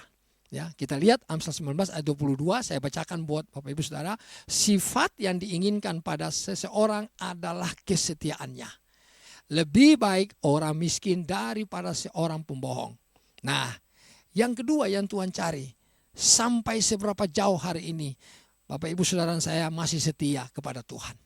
Ya, kita lihat Amsal 19 ayat 22, saya bacakan buat Bapak Ibu Saudara. Sifat yang diinginkan pada seseorang adalah kesetiaannya. Lebih baik orang miskin daripada seorang pembohong. Nah, yang kedua yang Tuhan cari, sampai seberapa jauh hari ini Bapak Ibu Saudara saya masih setia kepada Tuhan.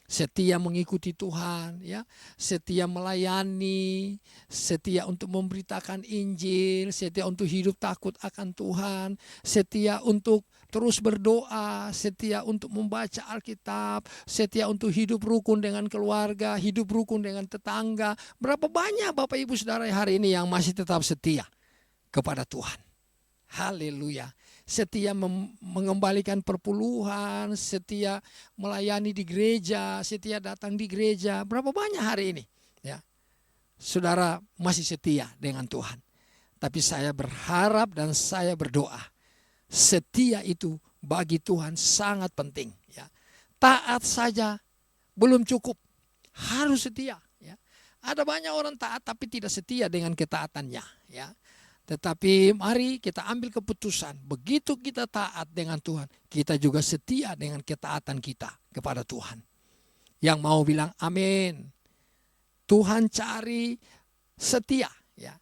Setia mengikuti Tuhan, ya, setia melayani, setia untuk memberitakan Injil, setia untuk hidup takut akan Tuhan, setia untuk terus berdoa, setia untuk membaca Alkitab, setia untuk hidup rukun dengan keluarga, hidup rukun dengan tetangga. Berapa banyak Bapak Ibu Saudara hari ini yang masih tetap setia kepada Tuhan. Haleluya. Setia mengembalikan perpuluhan, setia melayani di gereja, setia datang di gereja. Berapa banyak hari ini, ya, saudara masih setia dengan Tuhan. Tapi saya berharap dan saya berdoa, setia itu bagi Tuhan sangat penting. Ya. Taat saja belum cukup, harus setia. Ya. Ada banyak orang taat tapi tidak setia dengan ketaatannya. Ya. Tetapi mari kita ambil keputusan, begitu kita taat dengan Tuhan, kita juga setia dengan ketaatan kita kepada Tuhan. Yang mau bilang amin. Tuhan cari setia, ya.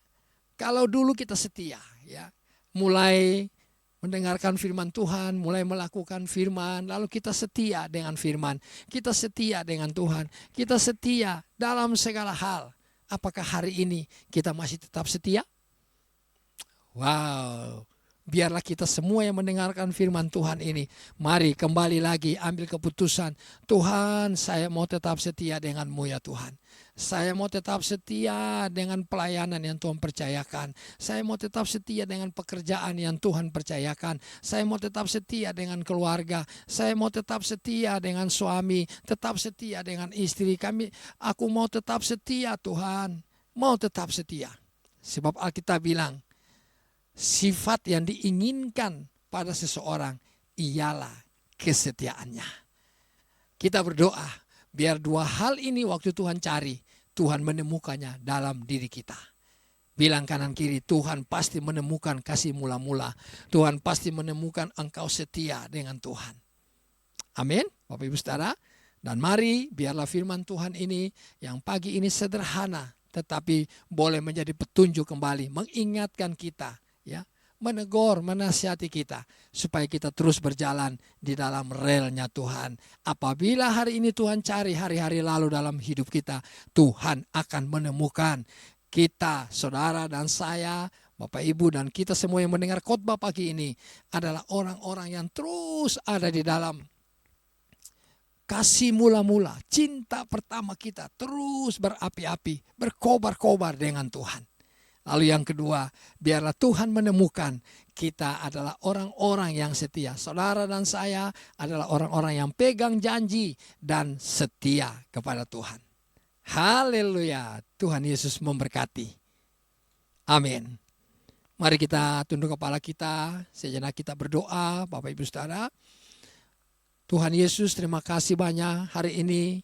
Kalau dulu kita setia, ya, mulai mendengarkan firman Tuhan, mulai melakukan firman, lalu kita setia dengan firman, kita setia dengan Tuhan, kita setia dalam segala hal. Apakah hari ini kita masih tetap setia? Wow, biarlah kita semua yang mendengarkan firman Tuhan ini, mari kembali lagi ambil keputusan. Tuhan, saya mau tetap setia denganmu ya Tuhan. Saya mau tetap setia dengan pelayanan yang Tuhan percayakan. Saya mau tetap setia dengan pekerjaan yang Tuhan percayakan. Saya mau tetap setia dengan keluarga. Saya mau tetap setia dengan suami, tetap setia dengan istri kami. Aku mau tetap setia Tuhan, mau tetap setia. Sebab Alkitab bilang, sifat yang diinginkan pada seseorang ialah kesetiaannya. Kita berdoa, biar dua hal ini waktu Tuhan cari, Tuhan menemukannya dalam diri kita. Bilang kanan kiri, Tuhan pasti menemukan kasih mula-mula. Tuhan pasti menemukan engkau setia dengan Tuhan. Amin, Bapak Ibu Saudara. Dan mari biarlah firman Tuhan ini yang pagi ini sederhana, tetapi boleh menjadi petunjuk kembali, mengingatkan kita, ya, menegur, menasihati kita supaya kita terus berjalan di dalam relnya Tuhan. Apabila hari ini Tuhan cari hari-hari lalu dalam hidup kita, Tuhan akan menemukan kita, saudara dan saya, Bapak Ibu dan kita semua yang mendengar khotbah pagi ini adalah orang-orang yang terus ada di dalam kasih mula-mula, cinta pertama kita terus berapi-api, berkobar-kobar dengan Tuhan. Lalu yang kedua, biarlah Tuhan menemukan kita adalah orang-orang yang setia. Saudara dan saya adalah orang-orang yang pegang janji dan setia kepada Tuhan. Haleluya, Tuhan Yesus memberkati. Amin. Mari kita tunduk kepala kita, sejenak kita berdoa, Bapak Ibu Saudara. Tuhan Yesus, terima kasih banyak hari ini.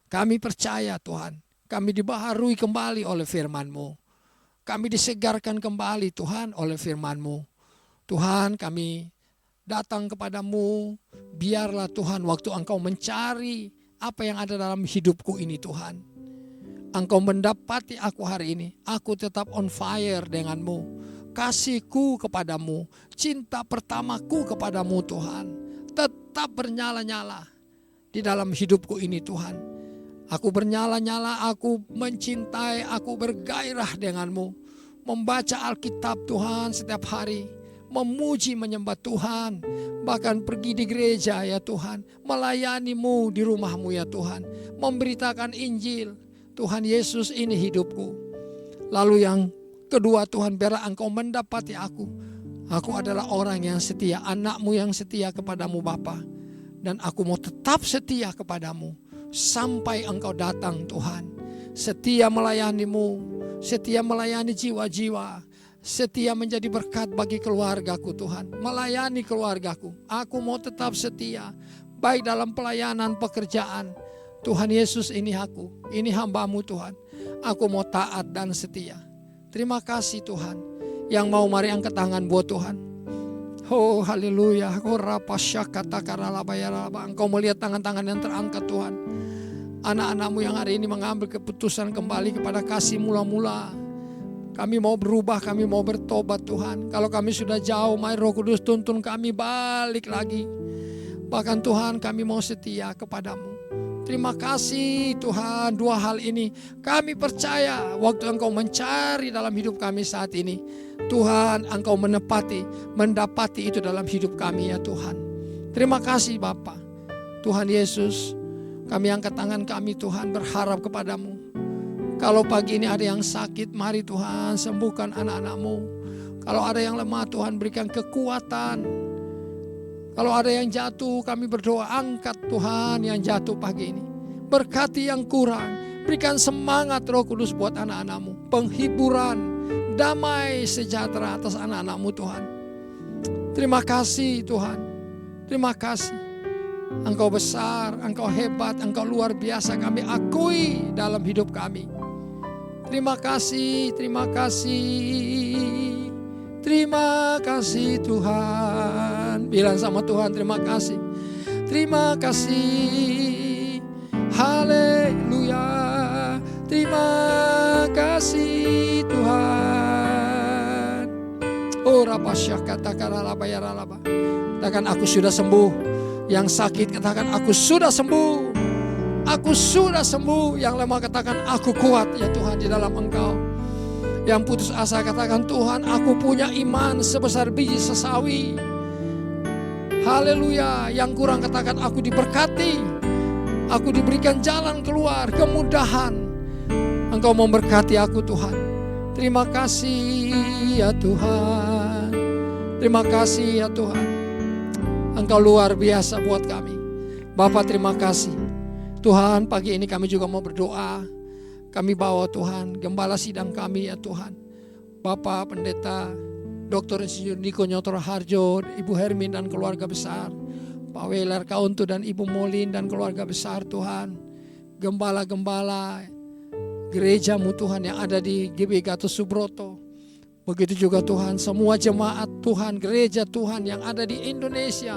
Kami percaya Tuhan, kami dibaharui kembali oleh firman-Mu. Kami disegarkan kembali Tuhan oleh firman-Mu. Tuhan, kami datang kepadamu, biarlah Tuhan waktu Engkau mencari apa yang ada dalam hidupku ini Tuhan. Engkau mendapati aku hari ini, aku tetap on fire denganmu. Kasihku kepadamu, cinta pertamaku kepadamu Tuhan, tetap bernyala-nyala di dalam hidupku ini Tuhan. Aku bernyala-nyala, aku mencintai, aku bergairah denganmu. Membaca Alkitab Tuhan setiap hari, memuji menyembah Tuhan, bahkan pergi di gereja ya Tuhan, melayanimu di rumahmu ya Tuhan, memberitakan Injil. Tuhan Yesus, ini hidupku. Lalu yang kedua Tuhan, biarlah Engkau mendapati aku. Aku adalah orang yang setia, anak-Mu yang setia kepadamu Bapa. Dan aku mau tetap setia kepadamu sampai Engkau datang Tuhan. Setia melayanimu, setia melayani jiwa-jiwa, setia menjadi berkat bagi keluargaku Tuhan. Melayani keluargaku, aku mau tetap setia, baik dalam pelayanan pekerjaan. Tuhan Yesus, ini aku, ini hamba-Mu Tuhan. Aku mau taat dan setia. Terima kasih Tuhan. Yang mau mari angkat tangan buat Tuhan. Oh haleluya. Engkau melihat tangan-tangan yang terangkat Tuhan. Anak-anak-Mu yang hari ini mengambil keputusan kembali kepada kasih mula-mula. Kami mau berubah, kami mau bertobat Tuhan. Kalau kami sudah jauh, mari Roh Kudus tuntun kami balik lagi. Bahkan Tuhan, kami mau setia kepadamu. Terima kasih Tuhan, dua hal ini kami percaya waktu Engkau mencari dalam hidup kami saat ini. Tuhan, Engkau mendapati itu dalam hidup kami ya Tuhan. Terima kasih Bapa. Tuhan Yesus, kami angkat tangan kami Tuhan, berharap kepadamu. Kalau pagi ini ada yang sakit, mari Tuhan sembuhkan anak-anak-Mu. Kalau ada yang lemah, Tuhan berikan kekuatan. Kalau ada yang jatuh, kami berdoa, angkat Tuhan yang jatuh pagi ini. Berkati yang kurang, berikan semangat Roh Kudus buat anak-anak-Mu. Penghiburan, damai sejahtera atas anak-anak-Mu Tuhan. Terima kasih Tuhan, terima kasih. Engkau besar, Engkau hebat, Engkau luar biasa, kami akui dalam hidup kami. Terima kasih, terima kasih. Terima kasih Tuhan. Bilang sama Tuhan, terima kasih. Terima kasih. Haleluya. Terima kasih Tuhan. Oh rapasya katakan alaba ya alaba. Katakan aku sudah sembuh. Yang sakit katakan aku sudah sembuh. Aku sudah sembuh. Yang lemah katakan aku kuat ya Tuhan di dalam Engkau. Yang putus asa katakan Tuhan, aku punya iman sebesar biji sesawi. Haleluya. Yang kurang katakan aku diberkati. Aku diberikan jalan keluar, kemudahan. Engkau memberkati aku Tuhan. Terima kasih ya Tuhan. Terima kasih ya Tuhan. Engkau luar biasa buat kami. Bapak terima kasih. Tuhan, pagi ini kami juga mau berdoa. Kami bawa Tuhan, gembala sidang kami ya Tuhan. Bapak Pendeta Dr. Insinyur Niko Nyotor Harjo, Ibu Hermin dan keluarga besar, Pak Weler Kauntu dan Ibu Molin dan keluarga besar Tuhan. Gembala-gembala gereja-Mu Tuhan yang ada di GB Gatot Subroto. Begitu juga Tuhan semua jemaat Tuhan, gereja Tuhan yang ada di Indonesia.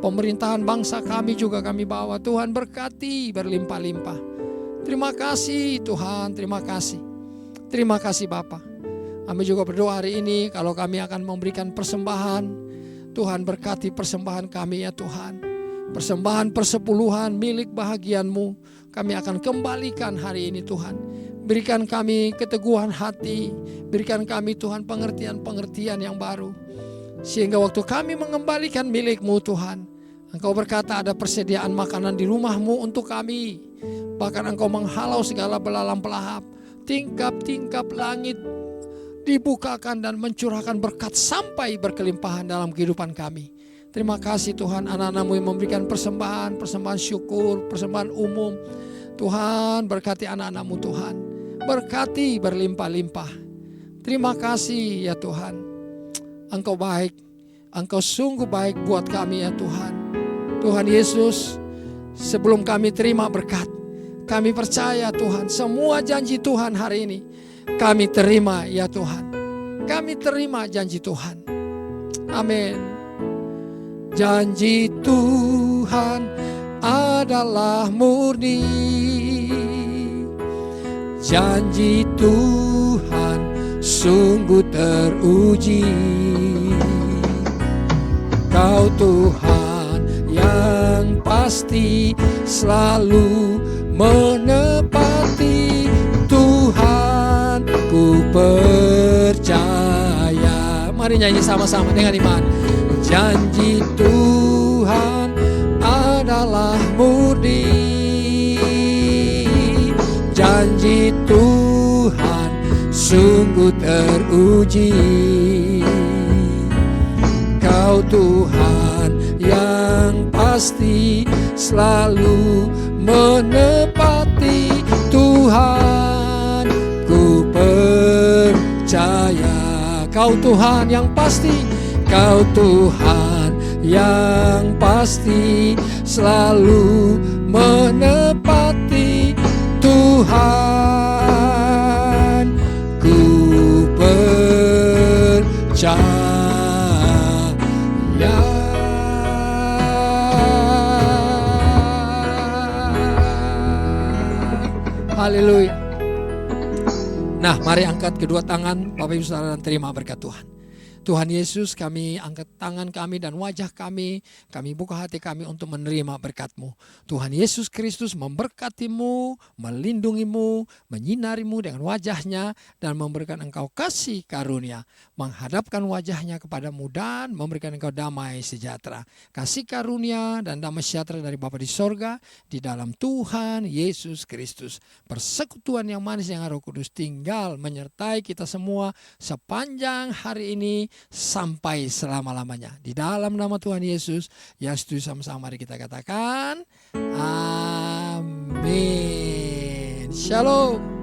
Pemerintahan bangsa kami juga kami bawa. Tuhan berkati berlimpah-limpah. Terima kasih Tuhan, terima kasih. Terima kasih Bapa. Kami juga berdoa hari ini kalau kami akan memberikan persembahan, Tuhan berkati persembahan kami ya Tuhan. Persembahan persepuluhan milik bahagian-Mu kami akan kembalikan hari ini Tuhan. Berikan kami keteguhan hati, berikan kami Tuhan pengertian-pengertian yang baru. Sehingga waktu kami mengembalikan milik-Mu Tuhan, Engkau berkata ada persediaan makanan di rumah-Mu untuk kami. Bahkan Engkau menghalau segala belalang pelahap, tingkap-tingkap langit dibukakan dan mencurahkan berkat sampai berkelimpahan dalam kehidupan kami. Terima kasih Tuhan, anak-anak-Mu yang memberikan persembahan syukur, persembahan umum. Tuhan berkati anak-anak-Mu Tuhan, berkati berlimpah-limpah. Terima kasih ya Tuhan, Engkau baik, Engkau sungguh baik buat kami ya Tuhan. Tuhan Yesus, sebelum kami terima berkat, kami percaya Tuhan, semua janji Tuhan hari ini kami terima ya Tuhan. Kami terima janji Tuhan. Amin. Janji Tuhan adalah murni. Janji Tuhan sungguh teruji. Kau Tuhan yang pasti selalu menepati. Tuhan ku percaya. Mari nyanyi sama-sama dengan iman. Janji Tuhan adalah murni. Janji Tuhan sungguh teruji. Kau Tuhan yang pasti selalu menepati. Tuhan ku percaya. Kau Tuhan yang pasti, Kau Tuhan yang pasti selalu menepati. Tuhan ku percaya. Haleluya. Nah, mari angkat kedua tangan Bapak Ibu Saudara dan terima berkat Tuhan. Tuhan Yesus, kami angkat tangan kami dan wajah kami buka hati kami untuk menerima berkat-Mu. Tuhan Yesus Kristus memberkati-Mu, melindungi-Mu, menyinari-Mu dengan wajahnya dan memberikan Engkau kasih karunia, menghadapkan wajahnya kepadamu dan memberikan Engkau damai sejahtera. Kasih karunia dan damai sejahtera dari Bapa di sorga di dalam Tuhan Yesus Kristus. Persekutuan yang manis yang Roh Kudus tinggal menyertai kita semua sepanjang hari ini sampai selama-lamanya. Di dalam nama Tuhan Yesus yang setuju sama-sama mari kita katakan amin. Shalom.